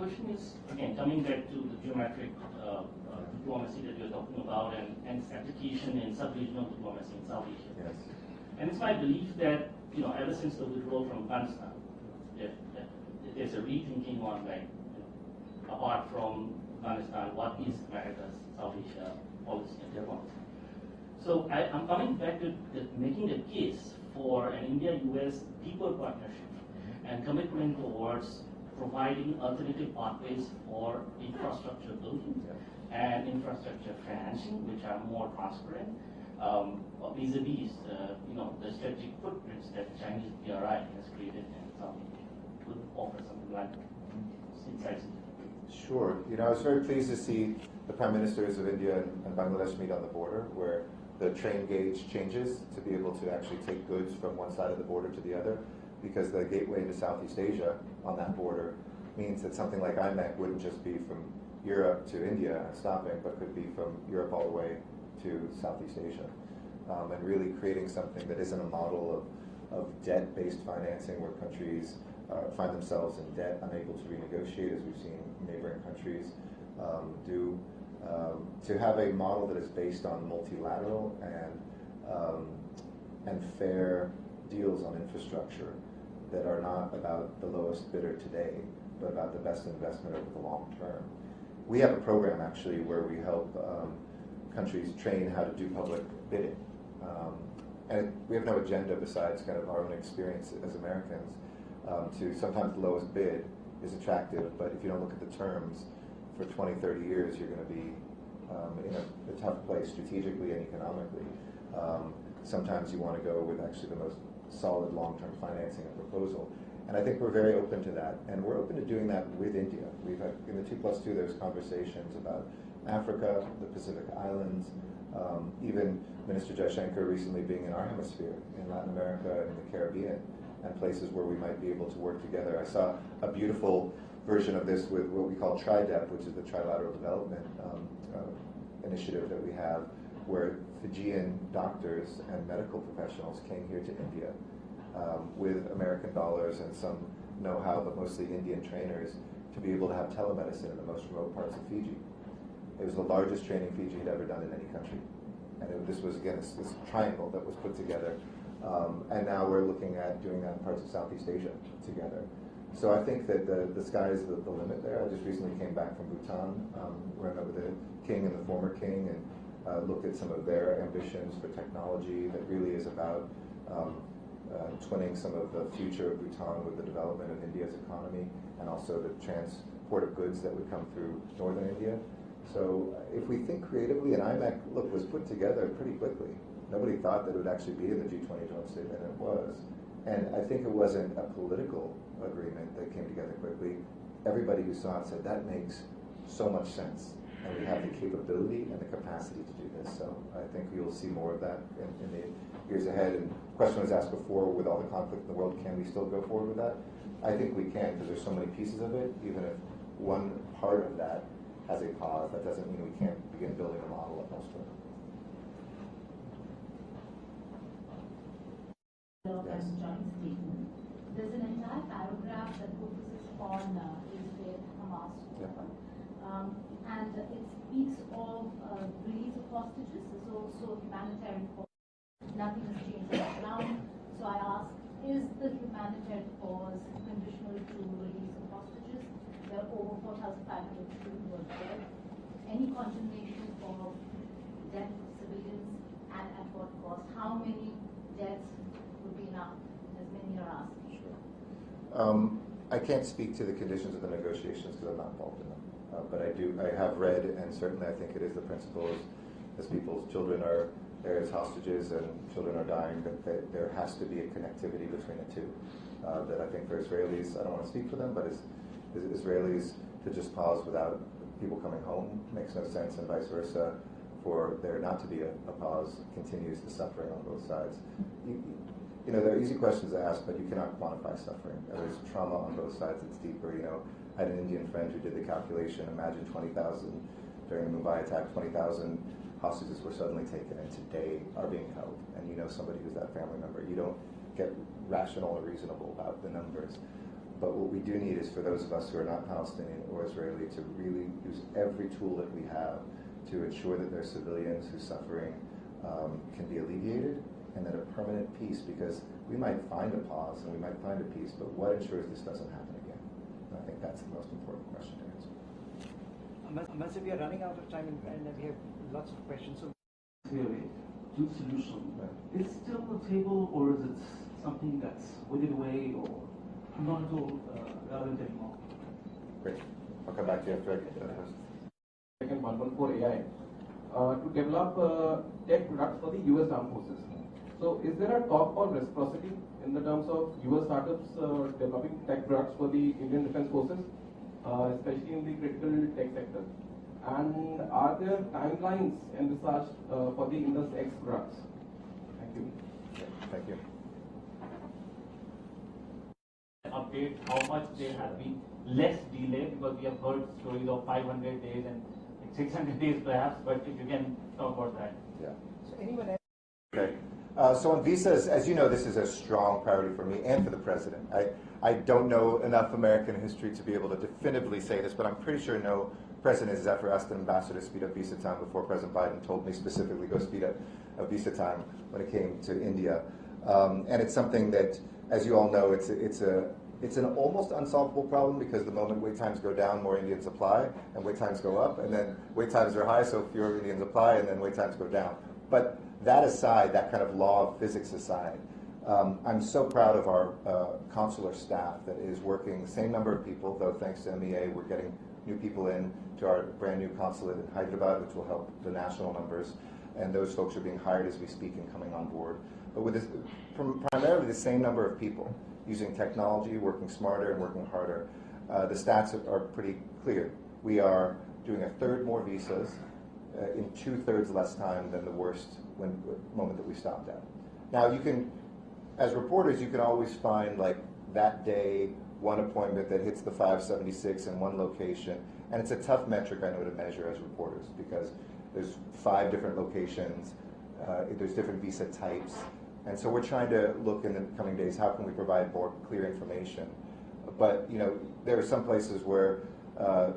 question is, again, coming back to the geometric diplomacy that you're talking about and its application in sub-regional diplomacy in South Asia. Yes. And it's my belief that, ever since the withdrawal from Afghanistan, there's a rethinking on, like, apart from Afghanistan, what is America's South Asia policy and diplomacy? So I'm coming back to making a case for an India-US deeper partnership and commitment towards providing alternative pathways for infrastructure building and infrastructure financing, which are more transparent, vis-a-vis the strategic footprints that Chinese BRI has created in South Asia. Would offer something like insights. Sure. I was very pleased to see the Prime Ministers of India and Bangladesh meet on the border, where the train gauge changes to be able to actually take goods from one side of the border to the other, because the gateway into Southeast Asia on that border means that something like IMEC wouldn't just be from Europe to India stopping, but could be from Europe all the way to Southeast Asia. And really creating something that isn't a model of debt-based financing where countries find themselves in debt, unable to renegotiate, as we've seen neighboring countries do. To have a model that is based on multilateral and fair deals on infrastructure that are not about the lowest bidder today, but about the best investment over the long term. We have a program actually where we help countries train how to do public bidding. And we have no agenda besides kind of our own experience as Americans. To sometimes the lowest bid is attractive, but if you don't look at the terms, for 20, 30 years you're going to be in a tough place strategically and economically. Sometimes you want to go with actually the most solid long-term financing and proposal. And I think we're very open to that. And we're open to doing that with India. We've had, in the 2+2, there's conversations about Africa, the Pacific Islands, even Minister Jaishankar recently being in our hemisphere, in Latin America and the Caribbean, and places where we might be able to work together. I saw a beautiful version of this with what we call TRIDEP, which is the Trilateral Development Initiative that we have, where Fijian doctors and medical professionals came here to India with American dollars and some know-how, but mostly Indian trainers, to be able to have telemedicine in the most remote parts of Fiji. It was the largest training Fiji had ever done in any country. And this was, again, this triangle that was put together. And now we're looking at doing that in parts of Southeast Asia together. So I think that the sky is the limit there. I just recently came back from Bhutan, where I met with the king and the former king, and looked at some of their ambitions for technology that really is about twinning some of the future of Bhutan with the development of India's economy, and also the transport of goods that would come through northern India. So if we think creatively, and IMEC, look, was put together pretty quickly. Nobody thought that it would actually be in the G20 joint statement, and it was. And I think it wasn't a political agreement that came together quickly. Everybody who saw it said, that makes so much sense. And we have the capability and the capacity to do this. So I think you'll see more of that in the years ahead. And the question was asked before, with all the conflict in the world, can we still go forward with that? I think we can, because there's so many pieces of it. Even if one part of that has a pause, that doesn't mean we can't begin building a model of elsewhere. As joint statement, there's an entire paragraph that focuses on Israel-Hamas war, and it speaks of release of hostages. There's also humanitarian pause. Nothing has changed on the ground. So I ask, is the humanitarian pause conditional to release of hostages? There are over 4,500 children who are dead. Any condemnation of death of civilians, and at what cost? How many deaths would be enough, as many are asking? Sure. I can't speak to the conditions of the negotiations because I'm not involved in them. But I have read, and certainly I think it is the principle as people's children are there as hostages and children are dying, that there has to be a connectivity between the two. That I think for Israelis, I don't want to speak for them, but as Israelis to just pause without people coming home makes no sense, and vice versa. For there not to be a pause continues the suffering on both sides. You know, there are easy questions to ask, but you cannot quantify suffering. There's trauma on both sides that's deeper. You know, I had an Indian friend who did the calculation. Imagine 20,000 during the Mumbai attack, 20,000 hostages were suddenly taken and today are being held. And you know somebody who's that family member. You don't get rational or reasonable about the numbers. But what we do need is for those of us who are not Palestinian or Israeli to really use every tool that we have to ensure that their civilians whose suffering can be alleviated, and that a permanent peace, because we might find a pause and we might find a peace, but what ensures this doesn't happen again? And I think that's the most important question to answer. Ambassador, we are running out of time and we have lots of questions. So Theory, to solution, is it still on the table, or is it something that's withered away or not at all relevant anymore? Great. I'll come back to you after I get that question. Second one for AI to develop tech products for the US Armed Forces. So, is there a talk or reciprocity in the terms of US startups developing tech products for the Indian Defense Forces, especially in the critical tech sector? And are there timelines envisaged for the Indus X products? Thank you. Okay, thank you. Update how much there has been less delay, because we have heard stories of 500 days and 600 days perhaps, but if you can talk about that. Yeah. So anyone else? Okay. So on visas, as you know, this is a strong priority for me and for the president. I don't know enough American history to be able to definitively say this, but I'm pretty sure no president has ever asked an ambassador to speed up visa time before President Biden told me specifically go speed up visa time when it came to India. And it's something that, as you all know, it's an almost unsolvable problem, because the moment wait times go down, more Indians apply, and wait times go up, and then wait times are high, so fewer Indians apply, and then wait times go down. But that aside, that kind of law of physics aside, I'm so proud of our consular staff that is working the same number of people, though thanks to MEA, we're getting new people in to our brand new consulate in Hyderabad, which will help the national numbers, and those folks are being hired as we speak and coming on board. But with this, primarily the same number of people, using technology, working smarter and working harder, the stats are pretty clear. We are doing a third more visas in 2/3 less time than the worst moment that we stopped at. Now, you can, as reporters, you can always find like that day one appointment that hits the 576 in one location, and it's a tough metric, I know, to measure as reporters, because there's 5 different locations, there's different visa types, and so we're trying to look in the coming days, how can we provide more clear information? But, you know, there are some places where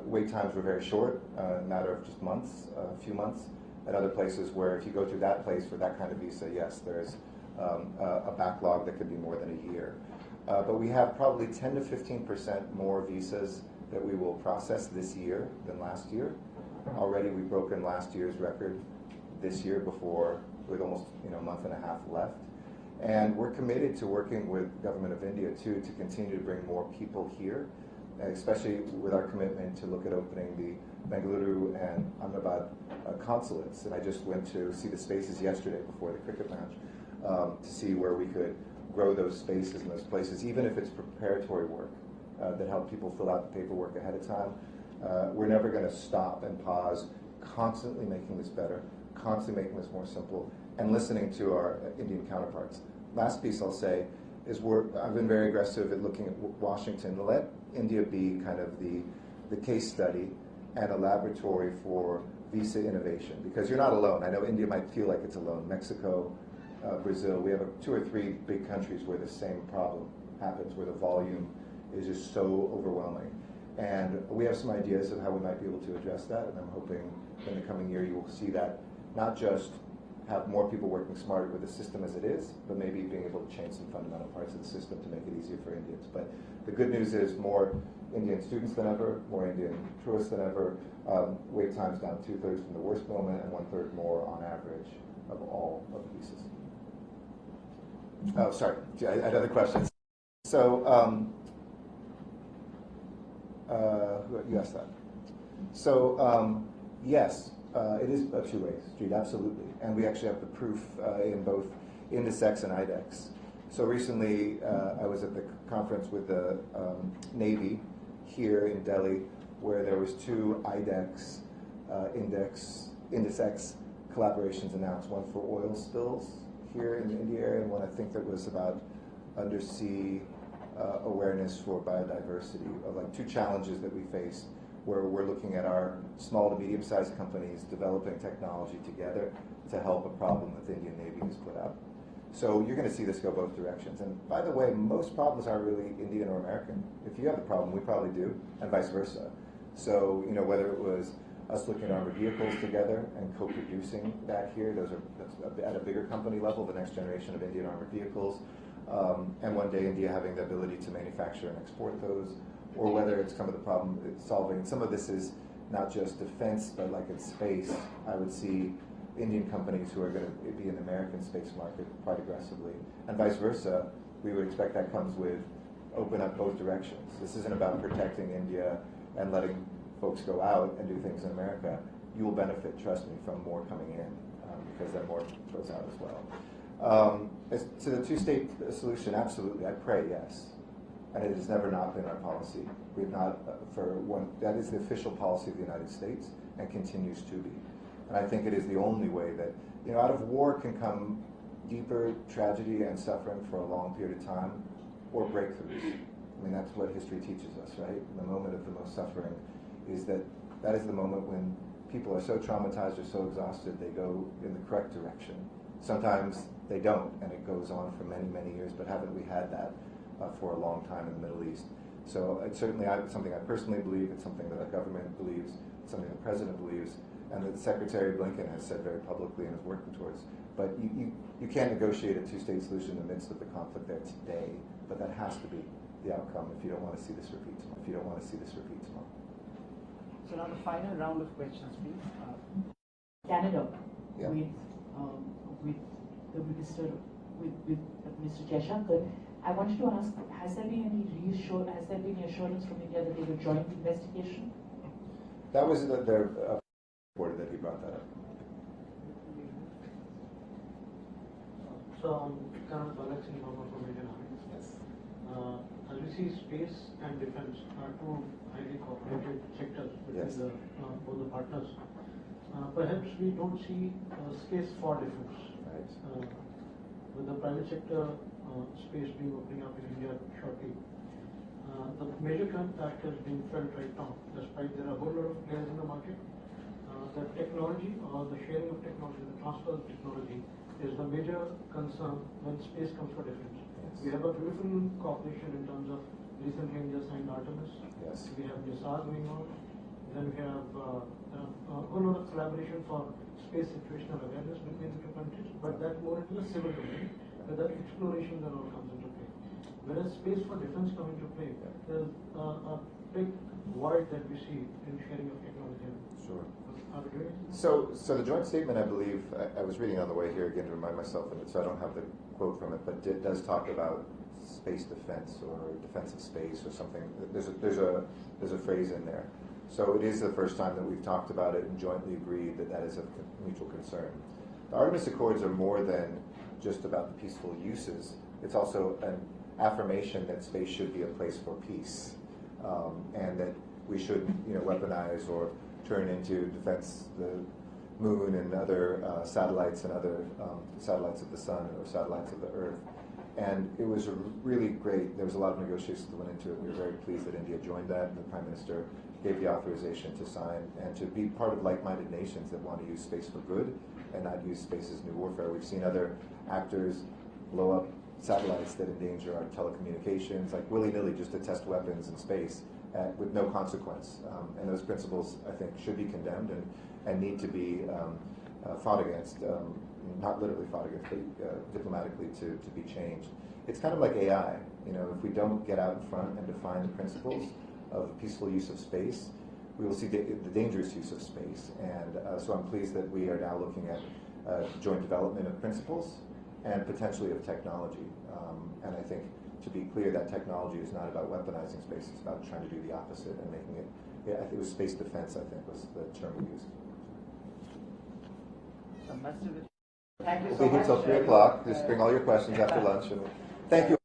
wait times were very short, a matter of just months, a few months, and other places where if you go to that place for that kind of visa, yes, there's a backlog that could be more than a year. But we have probably 10 to 15% more visas that we will process this year than last year. Already we've broken last year's record this year before, with almost a month and a half left. And we're committed to working with the government of India too to continue to bring more people here, especially with our commitment to look at opening the Bengaluru and Ahmedabad consulates. And I just went to see the spaces yesterday before the cricket match to see where we could grow those spaces in those places, even if it's preparatory work that help people fill out the paperwork ahead of time. We're never going to stop and pause, constantly making this better, constantly making this more simple, and listening to our Indian counterparts. Last piece I'll say is I've been very aggressive at looking at Washington. Let India be kind of the case study and a laboratory for visa innovation, because you're not alone. I know India might feel like it's alone. Mexico, Brazil, we have 2 or 3 big countries where the same problem happens, where the volume is just so overwhelming. And we have some ideas of how we might be able to address that, and I'm hoping in the coming year you will see that not just have more people working smarter with the system as it is, but maybe being able to change some fundamental parts of the system to make it easier for Indians. But the good news is more Indian students than ever, more Indian tourists than ever, wait times down 2/3 from the worst moment, and 1/3 more on average of all of the visas. Oh, sorry, I had other questions. So, you asked that. So, yes, it is a two-way street, absolutely. And we actually have the proof in both Indus X and IDEX. So recently, I was at the conference with the Navy here in Delhi, where there was 2 IDEX, Indus X collaborations announced, one for oil spills here in the India area, and one I think that was about undersea awareness for biodiversity, of like 2 challenges that we face, where we're looking at our small to medium-sized companies developing technology together to help a problem that the Indian Navy has put out. So you're going to see this go both directions. And by the way, most problems aren't really Indian or American. If you have the problem, we probably do, and vice versa. So, whether it was us looking at armored vehicles together and co-producing that here, that's at a bigger company level, the next generation of Indian armored vehicles, and one day India having the ability to manufacture and export those, or whether it's some of the problem it's solving. Some of this is not just defense, but like in space, I would see Indian companies who are going to be in the American space market quite aggressively, and vice versa. We would expect that comes with open up both directions. This isn't about protecting India and letting folks go out and do things in America. You will benefit, trust me, from more coming in because then more goes out as well. As to the two-state solution, absolutely. I pray yes, and it has never not been our policy. We have not that is the official policy of the United States and continues to be. And I think it is the only way that, out of war can come deeper tragedy and suffering for a long period of time, or breakthroughs. I mean, that's what history teaches us, right? The moment of the most suffering is that is the moment when people are so traumatized or so exhausted they go in the correct direction. Sometimes they don't, and it goes on for many, many years, but haven't we had that for a long time in the Middle East? So it's certainly something I personally believe, it's something that our government believes, it's something the President believes, and that Secretary Blinken has said very publicly and is working towards. But you can't negotiate a two-state solution in the midst of the conflict there today, but that has to be the outcome if you don't want to see this repeat tomorrow. So now the final round of questions, please. Canada, Yeah. with the minister, with Mr. Jaishankar, I wanted to ask: has there been any assurance from India that they will join the investigation? That was their report that he brought that up. So, Colonel Balak Singh from Indian Army. Yes. As we see, space and defense are two highly cooperated sectors between Yes. both the partners. Perhaps we don't see space for defense. Right. With the private sector space being opening up in India shortly, the major impact is being felt right now, despite there are a whole lot of players in the market. The technology or the sharing of technology, the transfer of technology is the major concern when space comes for defense. Yes. We have a beautiful cooperation in terms of recently India signed Artemis. Yes. We have NISAR going on. Then we have a whole lot of collaboration for space situational awareness between the two countries, but that more into the civil domain, where the exploration and all comes into play. Whereas space for defense come into play, there's a big void that we see in sharing of technology. Sure. Are we doing it? So the joint statement, I believe, I was reading on the way here again to remind myself of it, so I don't have the quote from it, but it does talk about space defense or defense of space or something. There's a phrase in there. So it is the first time that we've talked about it and jointly agreed that that is of mutual concern. The Artemis Accords are more than just about the peaceful uses. It's also an affirmation that space should be a place for peace, and that we shouldn't, weaponize or turn into defense the moon and other satellites and other satellites of the sun or satellites of the Earth. And it was really great. There was a lot of negotiations that went into it. We were very pleased that India joined that. The Prime Minister gave the authorization to sign and to be part of like-minded nations that want to use space for good and not use space as new warfare. We've seen other actors blow up satellites that endanger our telecommunications, like willy-nilly just to test weapons in space with no consequence. And those principles, I think, should be condemned and need to be fought against. Not literally fought against, but diplomatically to be changed. It's kind of like AI. If we don't get out in front and define the principles of peaceful use of space, we will see the dangerous use of space. And so I'm pleased that we are now looking at joint development of principles and potentially of technology. And I think, to be clear, that technology is not about weaponizing space. It's about trying to do the opposite and making it. I think it was space defense. I think was the term we used. Thank you so We'll be here much. till 3 o'clock. Just bring all your questions after lunch. And thank you.